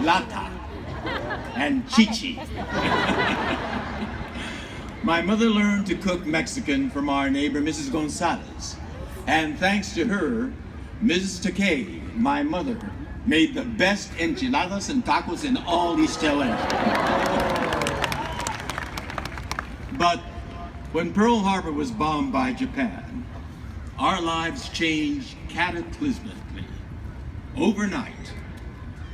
lata, and chichi. My mother learned to cook Mexican from our neighbor, Mrs. Gonzalez. And thanks to her, Mrs. Takei, my mother, made the best enchiladas and tacos in all East LA. But when Pearl Harbor was bombed by Japan, our lives changed cataclysmically. Overnight,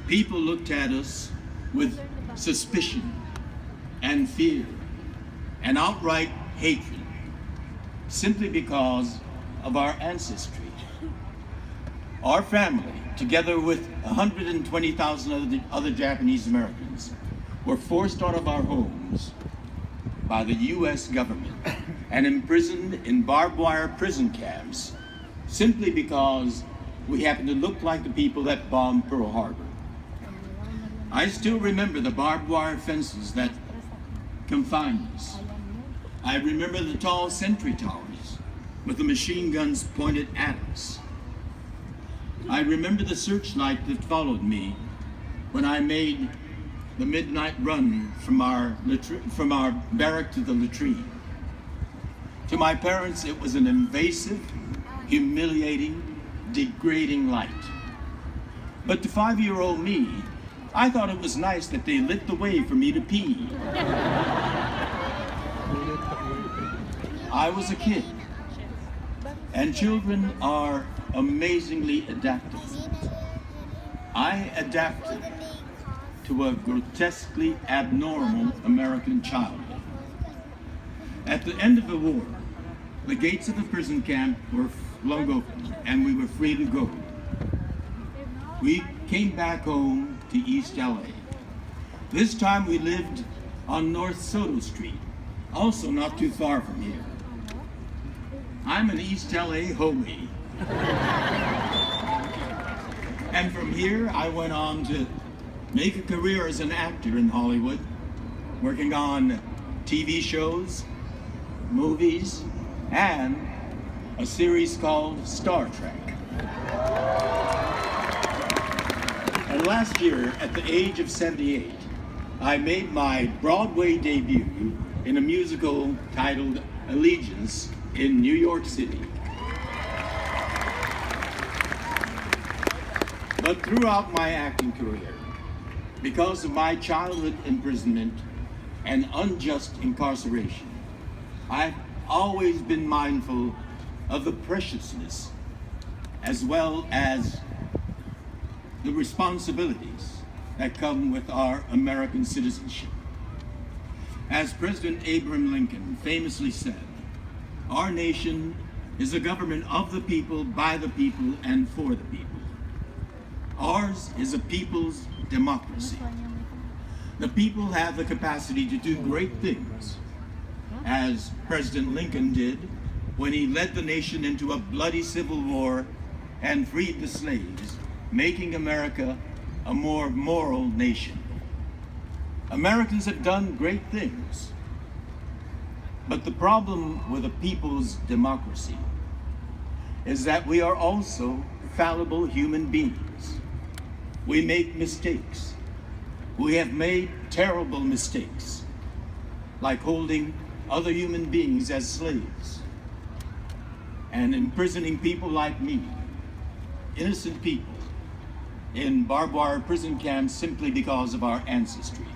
people looked at us with suspicion and fear and outright hatred, simply because of our ancestry. Our family, together with 120,000 other Japanese Americans, were forced out of our homes by the US government and imprisoned in barbed wire prison camps simply because we happened to look like the people that bombed Pearl Harbor. I still remember the barbed wire fences that confined us. I remember the tall sentry towers with the machine guns pointed at us. I remember the searchlight that followed me when I made the midnight run from our barrack to the latrine. To my parents, it was an invasive, humiliating, degrading light. But to 5-year-old me, I thought it was nice that they lit the way for me to pee. I was a kid, and children are amazingly adaptive. I adapted to a grotesquely abnormal American childhood. At the end of the war, the gates of the prison camp were flung open and we were free to go. We came back home to East LA. This time we lived on North Soto Street, also not too far from here. I'm an East LA homie. And from here, I went on to make a career as an actor in Hollywood, working on TV shows, movies, and a series called Star Trek. And last year, at the age of 78, I made my Broadway debut in a musical titled Allegiance in New York City. But throughout my acting career, because of my childhood imprisonment and unjust incarceration, I've always been mindful of the preciousness as well as the responsibilities that come with our American citizenship. As President Abraham Lincoln famously said, our nation is a government of the people, by the people, and for the people. Ours is a people's democracy. The people have the capacity to do great things, as President Lincoln did when he led the nation into a bloody civil war and freed the slaves, making America a more moral nation. Americans have done great things, but the problem with a people's democracy is that we are also fallible human beings. We make mistakes. We have made terrible mistakes, like holding other human beings as slaves and imprisoning people like me, innocent people, in barbed wire prison camps simply because of our ancestry.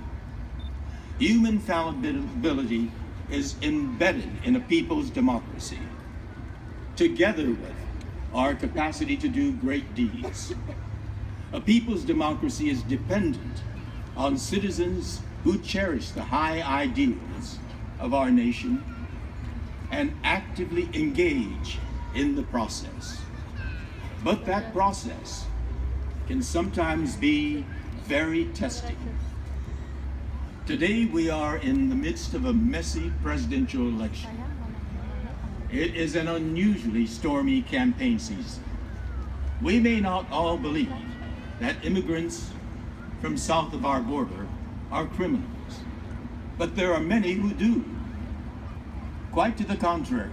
Human fallibility is embedded in a people's democracy, together with our capacity to do great deeds. A people's democracy is dependent on citizens who cherish the high ideals of our nation and actively engage in the process. But that process can sometimes be very testing. Today we are in the midst of a messy presidential election. It is an unusually stormy campaign season. We may not all believe that immigrants from south of our border are criminals, but there are many who do. Quite to the contrary,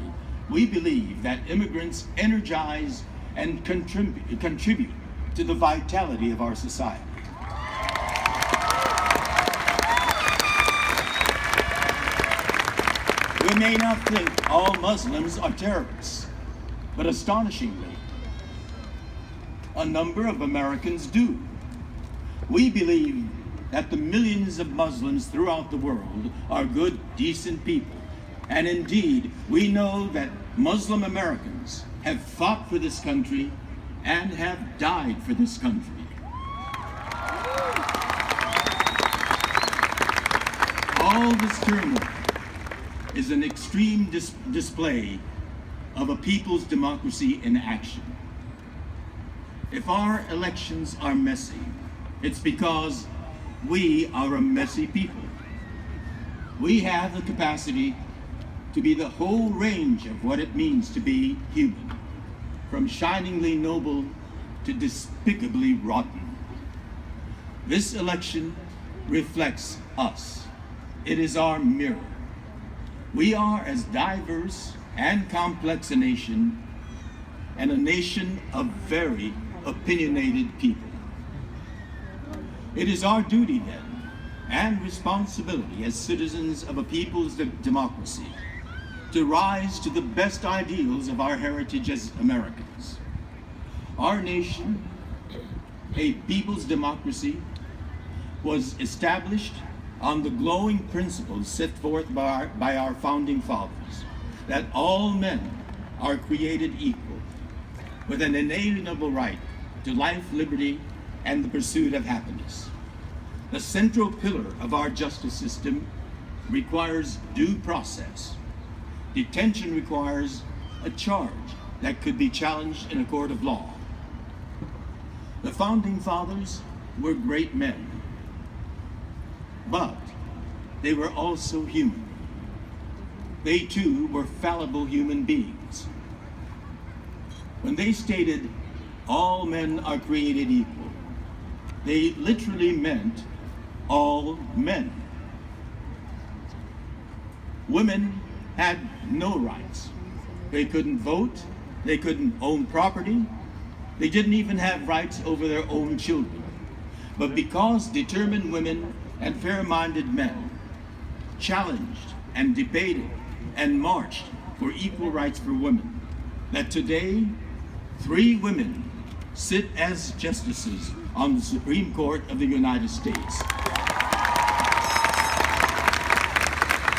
we believe that immigrants energize and contribute to the vitality of our society. We may not think all Muslims are terrorists, but astonishingly, a number of Americans do. We believe that the millions of Muslims throughout the world are good, decent people. And indeed, we know that Muslim Americans have fought for this country and have died for this country. All this turmoil is an extreme display of a people's democracy in action. If our elections are messy, it's because we are a messy people. We have the capacity to be the whole range of what it means to be human, from shiningly noble to despicably rotten. This election reflects us. It is our mirror. We are as diverse and complex a nation, and a nation of very opinionated people. It is our duty then, and responsibility as citizens of a people's democracy, to rise to the best ideals of our heritage as Americans. Our nation, a people's democracy, was established on the glowing principles set forth by our founding fathers, that all men are created equal, with an inalienable right to life, liberty, and the pursuit of happiness. The central pillar of our justice system requires due process. Detention requires a charge that could be challenged in a court of law. The founding fathers were great men, but they were also human. They too were fallible human beings. When they stated, all men are created equal, they literally meant all men. Women had no rights. They couldn't vote, they couldn't own property, they didn't even have rights over their own children. But because determined women and fair-minded men challenged and debated and marched for equal rights for women, that today 3 women sit as justices on the Supreme Court of the United States.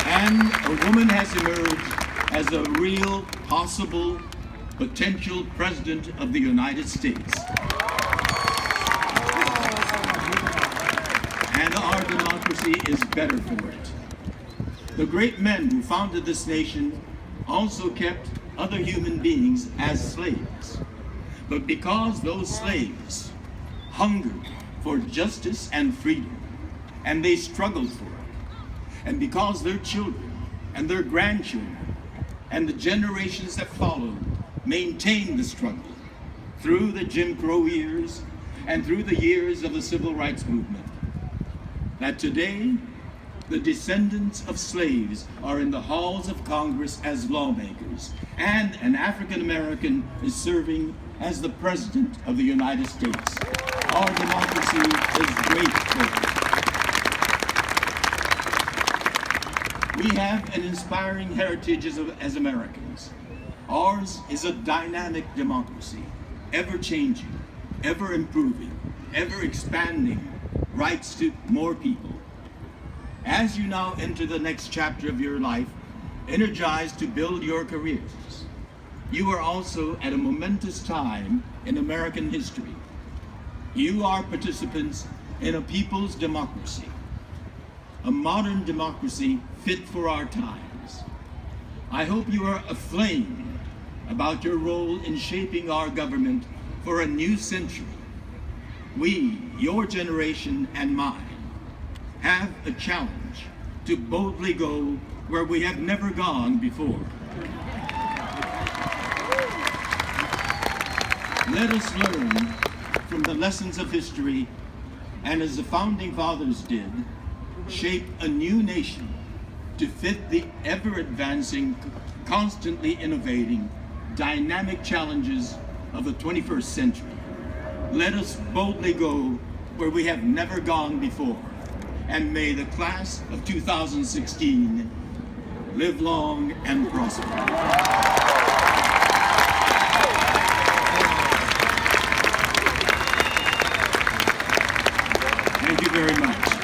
And a woman has emerged as a real, possible, potential president of the United States. And our democracy is better for it. The great men who founded this nation also kept other human beings as slaves. But because those slaves hungered for justice and freedom, and they struggled for it, and because their children and their grandchildren and the generations that followed maintained the struggle through the Jim Crow years and through the years of the Civil Rights Movement, that today the descendants of slaves are in the halls of Congress as lawmakers, and an African American is serving as the President of the United States. Our democracy is grateful. We have an inspiring heritage as Americans. Ours is a dynamic democracy, ever changing, ever improving, ever expanding rights to more people. As you now enter the next chapter of your life, energized to build your careers, you are also at a momentous time in American history. You are participants in a people's democracy, a modern democracy fit for our times. I hope you are aflame about your role in shaping our government for a new century. We, your generation and mine, have a challenge to boldly go where we have never gone before. Let us learn from the lessons of history, and as the founding fathers did, shape a new nation to fit the ever-advancing, constantly innovating, dynamic challenges of the 21st century. Let us boldly go where we have never gone before, and may the class of 2016 Live long and prosper. Thank you very much.